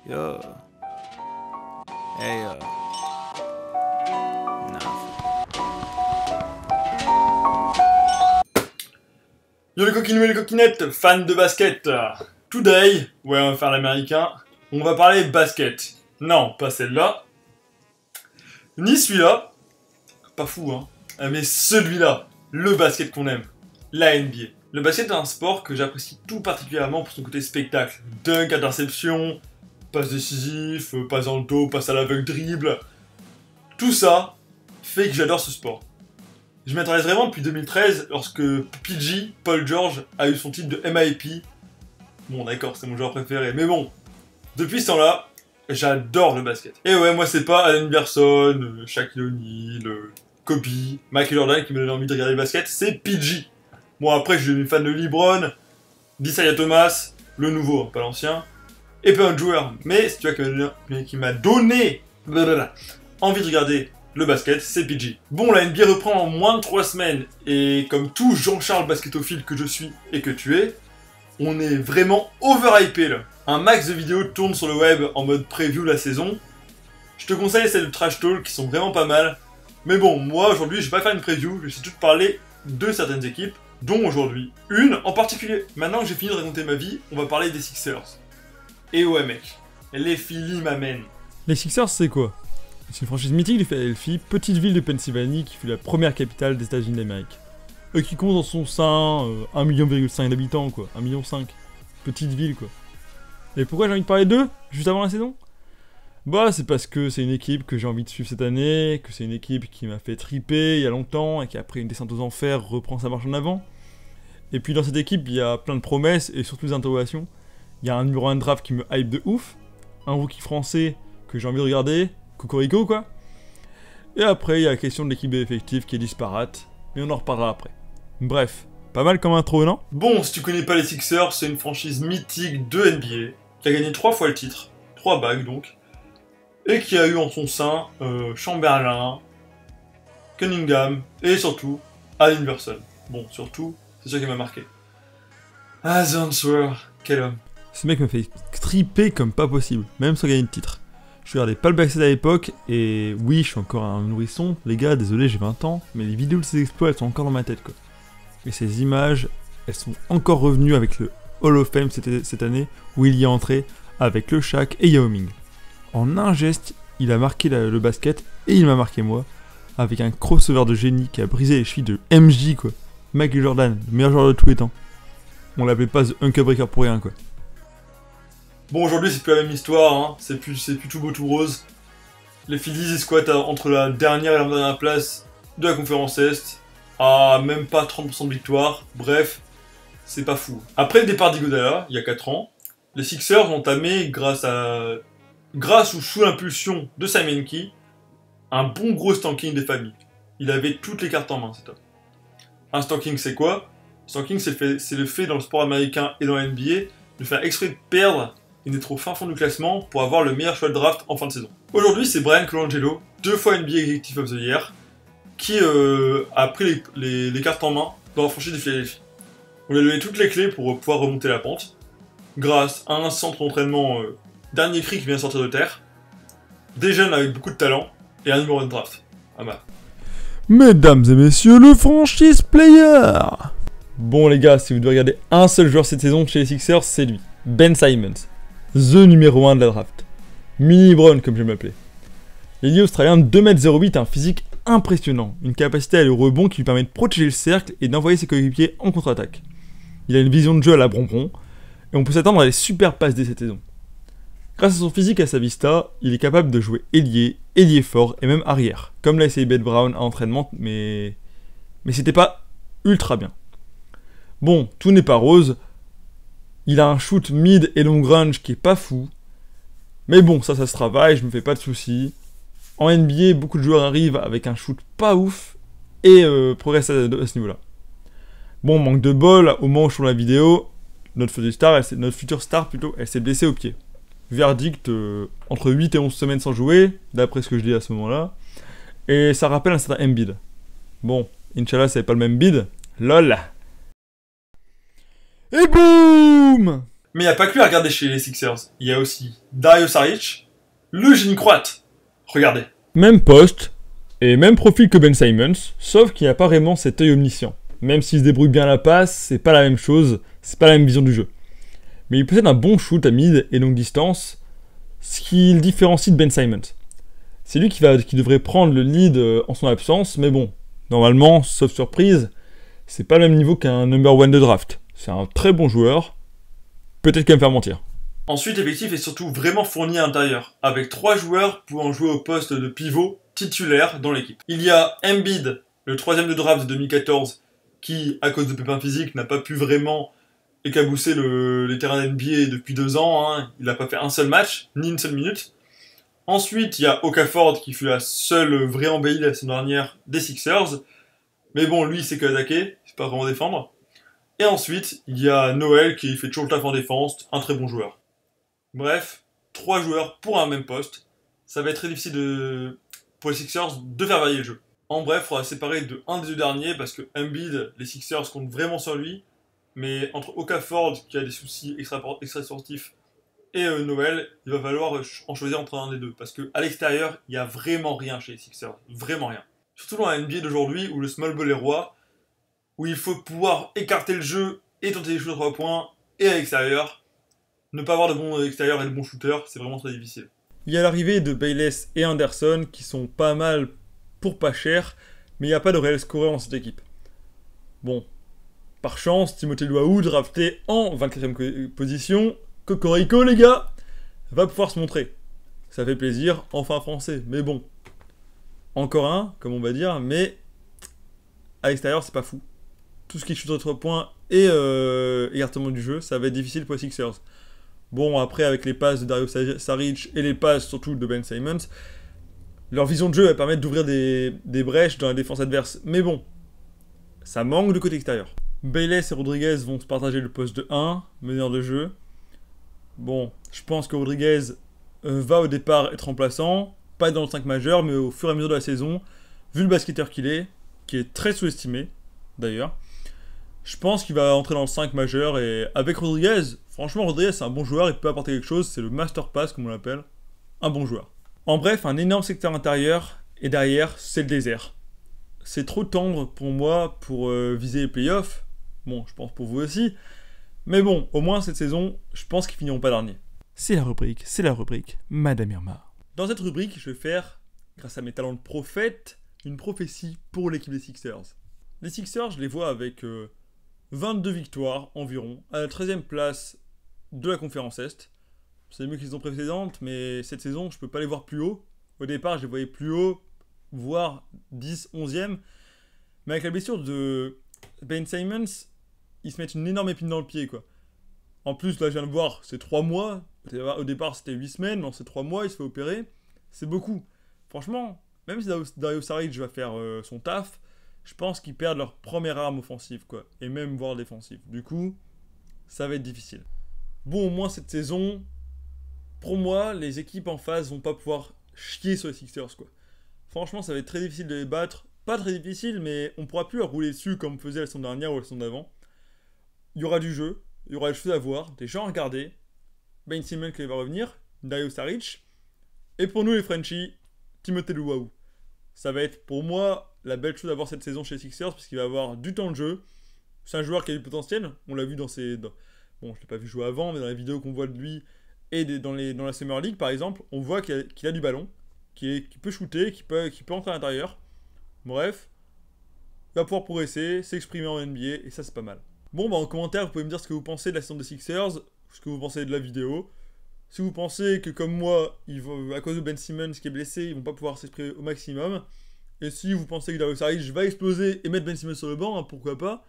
Yo. Hey, nah. Yo les coquinous et les coquinettes, fans de basket. Today, ouais on va faire l'américain, on va parler basket. Non, pas celle-là. Ni celui-là. Pas fou hein. Mais celui-là, le basket qu'on aime. La NBA. Le basket est un sport que j'apprécie tout particulièrement pour son côté spectacle. Dunk, interception, passe décisif, passe dans le dos, passe à l'aveugle, dribble. Tout ça fait que j'adore ce sport. Je m'intéresse vraiment depuis 2013 lorsque PG, Paul George, a eu son titre de MIP. Bon d'accord, c'est mon joueur préféré, mais bon, depuis ce temps-là, j'adore le basket. Et ouais, moi c'est pas Allen Iverson, Shaquille O'Neal, Kobe, Michael Jordan qui me donne envie de regarder le basket, c'est PG. Bon après, je suis fan de LeBron, d'Isaiah Thomas, le nouveau, pas l'ancien, et plein de joueurs. Mais c'est tu vois qui m'a donné envie de regarder le basket, c'est PG. Bon, la NBA reprend en moins de 3 semaines, et comme tout Jean-Charles basketophile que je suis et que tu es, on est vraiment overhypé là. Un max de vidéos tourne sur le web en mode preview la saison. Je te conseille celles de Trash Talk qui sont vraiment pas mal. Mais bon, moi aujourd'hui je vais pas faire une preview, je vais surtout te parler de certaines équipes, dont aujourd'hui une en particulier. Maintenant que j'ai fini de raconter ma vie, on va parler des Sixers. Et ouais mec, les Phillies m'amènent. Les Sixers, c'est quoi? C'est une franchise mythique du Philadelphie, petite ville de Pennsylvanie qui fut la première capitale des États-Unis d'Amérique. Et qui compte dans son sein 1,5 million d'habitants, quoi. 1,5 million. Petite ville, quoi. Et pourquoi j'ai envie de parler d'eux, juste avant la saison? Bah, c'est parce que c'est une équipe que j'ai envie de suivre cette année, que c'est une équipe qui m'a fait triper il y a longtemps, et qui après une descente aux enfers reprend sa marche en avant. Et puis dans cette équipe, il y a plein de promesses, et surtout des interrogations. Il y a un numéro 1 de draft qui me hype de ouf, un rookie français que j'ai envie de regarder, Cocorico, quoi. Et après, il y a la question de l'équipe effective qui est disparate, mais on en reparlera après. Bref, pas mal comme intro, non? Bon, si tu connais pas les Sixers, c'est une franchise mythique de NBA, qui a gagné 3 fois le titre, 3 bagues donc, et qui a eu en son sein Chamberlain, Cunningham, et surtout, Allen Iverson. Bon, surtout, c'est ça qui m'a marqué. Ah, The Answer, quel homme. Ce mec me fait triper comme pas possible, même sans gagner de titre. Je regardais pas le basket à l'époque, et oui, je suis encore un nourrisson, les gars, désolé, j'ai 20 ans, mais les vidéos de ses exploits, elles sont encore dans ma tête, quoi. Et ces images, elles sont encore revenues avec le Hall of Fame cette année, où il y est entré avec le Shaq et Yao Ming. En un geste, il a marqué le basket, et il m'a marqué moi, avec un crossover de génie qui a brisé les chevilles de MJ, quoi. Michael Jordan, le meilleur joueur de tous les temps. On l'appelait pas The Uncle Breaker pour rien, quoi. Bon, aujourd'hui, c'est plus la même histoire, hein. C'est plus tout beau tout rose. Les Phillies, ils squattent entre la dernière et la dernière place de la conférence Est, à même pas 30% de victoire. Bref, c'est pas fou. Après le départ d'Iguodala, il y a 4 ans, les Sixers ont entamé, grâce ou sous l'impulsion de Simon Key, un bon gros stanking des familles. Il avait toutes les cartes en main, cet homme. Un stanking, c'est quoi? Stanking, c'est le fait dans le sport américain et dans la NBA de faire exprès de perdre et d'être au fin fond du classement pour avoir le meilleur choix de draft en fin de saison. Aujourd'hui, c'est Brian Colangelo, 2 fois NBA Executive of the Year, qui a pris les cartes en main dans la franchise de Philadelphie. On lui a donné toutes les clés pour pouvoir remonter la pente, grâce à un centre d'entraînement dernier cri qui vient de sortir de terre, des jeunes avec beaucoup de talent, et un numéro de draft. Ah bah. Mesdames et messieurs, le franchise player. Bon les gars, si vous devez regarder un seul joueur cette saison chez les Sixers, c'est lui, Ben Simmons. The numéro 1 de la draft. Mini Brown comme je m'appelais. L'ailier australien de 2m08 a un physique impressionnant, une capacité à aller au rebond qui lui permet de protéger le cercle et d'envoyer ses coéquipiers en contre-attaque. Il a une vision de jeu à la Bronbron, et on peut s'attendre à des super passes dès cette saison. Grâce à son physique et à sa vista, il est capable de jouer ailier fort et même arrière, comme l'a essayé Ben Brown à entraînement, mais c'était pas ultra bien. Bon, tout n'est pas rose, il a un shoot mid et long range qui est pas fou, mais bon, ça se travaille, je me fais pas de soucis. En NBA, beaucoup de joueurs arrivent avec un shoot pas ouf et progressent à ce niveau-là. Bon, manque de bol, au moment où je tourne la vidéo, notre future star, elle s'est blessée au pied. Verdict, entre 8 et 11 semaines sans jouer, d'après ce que je dis à ce moment-là. Et ça rappelle un certain Embiid. Bon, Inch'Allah, c'est pas le même bid. LOL. Et boum! Mais il n'y a pas que lui à regarder chez les Sixers. Il y a aussi Dario Saric, le génie croate. Regardez. Même poste et même profil que Ben Simmons, sauf qu'il n'a pas vraiment cet œil omniscient. Même s'il se débrouille bien à la passe, c'est pas la même chose, c'est pas la même vision du jeu. Mais il possède un bon shoot à mid et longue distance, ce qui le différencie de Ben Simmons. C'est lui qui devrait prendre le lead en son absence, mais bon, normalement, sauf surprise, c'est pas le même niveau qu'un number one de draft. C'est un très bon joueur, peut-être qu'il va me faire mentir. Ensuite, l'effectif est surtout vraiment fourni à l'intérieur, avec 3 joueurs pouvant jouer au poste de pivot titulaire dans l'équipe. Il y a Embiid, le 3ème de draft de 2014, qui, à cause de pépins physiques, n'a pas pu vraiment écabousser les terrains d'NBA depuis 2 ans. Hein. Il n'a pas fait un seul match, ni une seule minute. Ensuite, il y a Okafor, qui fut la seule vraie embellie la saison dernière des Sixers. Mais bon, lui, il sait qu'attaquer, il sait pas vraiment défendre. Et ensuite, il y a Noël, qui fait toujours le taf en défense, un très bon joueur. Bref, 3 joueurs pour un même poste. Ça va être très difficile pour les Sixers de faire varier le jeu. En bref, il faudra séparer de un des 2 derniers parce que Embiid, les Sixers comptent vraiment sur lui. Mais entre Okafor, qui a des soucis extra-sportifs, et Noël, il va falloir en choisir entre un des deux. Parce qu'à l'extérieur, il n'y a vraiment rien chez les Sixers. Vraiment rien. Surtout dans la NBA d'aujourd'hui, où le small ball est roi, où il faut pouvoir écarter le jeu et tenter des shoots à 3 points, et à l'extérieur, ne pas avoir de bons extérieurs et de bons shooters, c'est vraiment très difficile. Il y a l'arrivée de Bayless et Anderson qui sont pas mal pour pas cher, mais il n'y a pas de réel scoreur dans cette équipe. Bon, par chance, Timothée Luwawu, drafté en 24ème position, Cocorico les gars, va pouvoir se montrer. Ça fait plaisir, enfin un français, mais bon. Encore un, comme on va dire, mais à l'extérieur c'est pas fou. Tout ce qui est shoot à 3 points et écartement du jeu, ça va être difficile pour les Sixers. Bon, après, avec les passes de Dario Saric et les passes surtout de Ben Simmons, leur vision de jeu va permettre d'ouvrir des brèches dans la défense adverse. Mais bon, ça manque de côté extérieur. Bayless et Rodriguez vont se partager le poste de 1, meneur de jeu. Bon, je pense que Rodriguez va au départ être remplaçant, pas dans le 5 majeur, mais au fur et à mesure de la saison, vu le basketteur qu'il est, qui est très sous-estimé d'ailleurs, je pense qu'il va entrer dans le 5 majeur et avec Rodriguez, franchement Rodriguez c'est un bon joueur, il peut apporter quelque chose, c'est le master pass comme on l'appelle, un bon joueur. En bref, un énorme secteur intérieur et derrière c'est le désert. C'est trop tendre pour moi pour viser les playoffs, bon je pense pour vous aussi, mais bon au moins cette saison je pense qu'ils finiront pas dernier. C'est la rubrique, Madame Irma. Dans cette rubrique je vais faire, grâce à mes talents de prophète, une prophétie pour l'équipe des Sixers. Les Sixers je les vois avec 22 victoires environ, à la 13ème place de la conférence Est. C'est mieux que les saisons précédentes, mais cette saison, je peux pas les voir plus haut. Au départ, je les voyais plus haut, voire 10, 11e. Mais avec la blessure de Ben Simmons, ils se mettent une énorme épine dans le pied, quoi. En plus, là, je viens de voir, c'est 3 mois. Au départ, c'était 8 semaines, mais en ces 3 mois, il se fait opérer. C'est beaucoup. Franchement, même si Dario Saric va faire son taf, je pense qu'ils perdent leur première arme offensive, quoi. Et même voire défensive. Du coup, ça va être difficile. Bon, au moins cette saison, pour moi, les équipes en face vont pas pouvoir chier sur les Sixers, quoi. Franchement, ça va être très difficile de les battre. Pas très difficile, mais on pourra plus leur rouler dessus comme on faisait la saison dernière ou la saison d'avant. Il y aura du jeu, il y aura des choses à voir, des gens à regarder. Ben Simmons qui va revenir, Dario Saric. Et pour nous les Frenchies, Timothée Luwawu. Ça va être pour moi la belle chose d'avoir cette saison chez les Sixers parce qu'il va avoir du temps de jeu. C'est un joueur qui a du potentiel. On l'a vu bon, je ne l'ai pas vu jouer avant, mais dans les vidéos qu'on voit de lui et dans la Summer League par exemple, on voit qu'il a du ballon, qui peut shooter, qui peut entrer à l'intérieur. Bref, il va pouvoir progresser, s'exprimer en NBA et ça c'est pas mal. Bon, en commentaire, vous pouvez me dire ce que vous pensez de la saison des Sixers, ce que vous pensez de la vidéo. Si vous pensez que comme moi, à cause de Ben Simmons qui est blessé, ils vont pas pouvoir s'exprimer au maximum. Et si vous pensez que Dario Saric va exploser et mettre Ben Simmons sur le banc, pourquoi pas,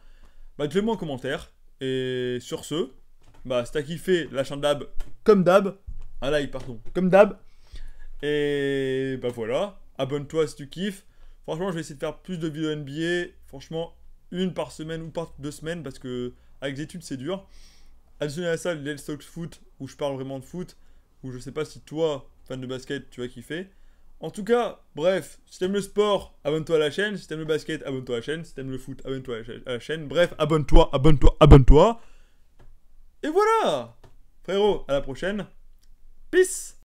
dites-le-moi en commentaire. Et sur ce, si t'as kiffé, lâche un dab comme d'hab. Un like, pardon, comme d'hab. Et voilà, abonne-toi si tu kiffes. Franchement, je vais essayer de faire plus de vidéos NBA. Franchement, une par semaine ou par 2 semaines parce que avec les études c'est dur. Additionner à ça, le Let's Talk Foot où je parle vraiment de foot, où je sais pas si toi, fan de basket, tu vas kiffer. En tout cas, bref, si t'aimes le sport, abonne-toi à la chaîne. Si t'aimes le basket, abonne-toi à la chaîne. Si t'aimes le foot, abonne-toi à la chaîne. Bref, abonne-toi. Et voilà! Frérot, à la prochaine. Peace.